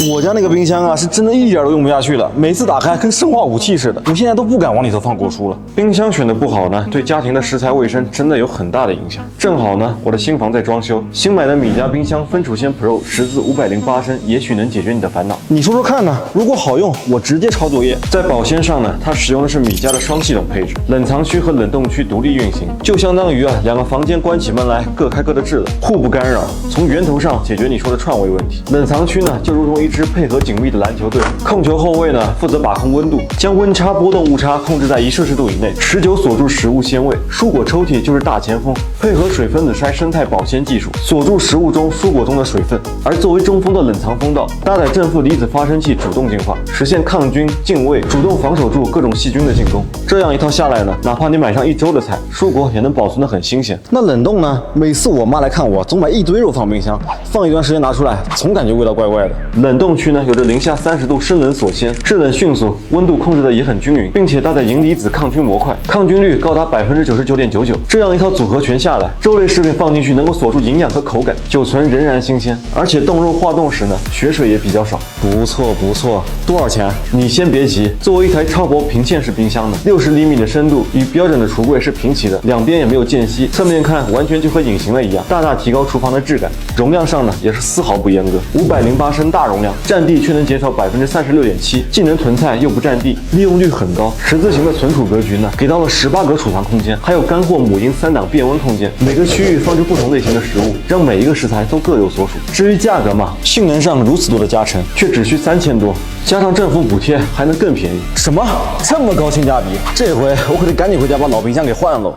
我家那个冰箱啊，是真的一点都用不下去了，每次打开跟生化武器似的，我现在都不敢往里头放果蔬了。冰箱选的不好呢，对家庭的食材卫生真的有很大的影响。正好呢，我的新房在装修，新买的米家冰箱分储线 Pro 十字508升，也许能解决你的烦恼。你说说看呢？如果好用，我直接抄作业。在保鲜上呢，它使用的是米家的双系统配置，冷藏区和冷冻区独立运行，就相当于两个房间关起门来各开各的制冷，互不干扰，从源头上解决你说的串位问题。冷藏区呢，就如同一支配合紧密的篮球队，控球后卫呢负责把控温度，将温差波动误差控制在1摄氏度以内，持久锁住食物鲜味。蔬果抽屉就是大前锋，配合水分子筛生态保鲜技术，锁住食物中蔬果中的水分。而作为中锋的冷藏风道，搭载正负离子发生器主动净化，实现抗菌净味，主动防守住各种细菌的进攻。这样一套下来呢，哪怕你买上1周的菜，蔬果也能保存得很新鲜。那冷冻呢？每次我妈来看我，总买一堆肉放冰箱，放一段时间拿出来，总感觉味道怪怪的。冷冻区呢，有着零下30度生冷锁鲜，制冷迅速，温度控制的也很均匀，并且搭载银离子抗菌模块，抗菌率高达99.99%。这样一套组合拳下来，肉类食品放进去能够锁住营养和口感，久存仍然新鲜。而且冻肉化冻时呢，血水也比较少。不错不错，多少钱？你先别急，作为一台超薄平嵌式冰箱呢，60厘米的深度与标准的橱柜是平齐的，两边也没有间隙，侧面看完全就和隐形了一样，大大提高厨房的质感。容量上呢，也是丝毫不阉割，508升大容量，占地却能减少36.7%，既能囤菜又不占地，利用率很高。十字形的存储格局呢，给到了18格储藏空间，还有干货母婴3档变温空间，每个区域放置不同类型的食物，让每一个食材都各有所属。至于价格嘛，性能上如此多的加成，却只需3000多，加上政府补贴还能更便宜。什么？这么高性价比？这回我可得赶紧回家把老冰箱给换了。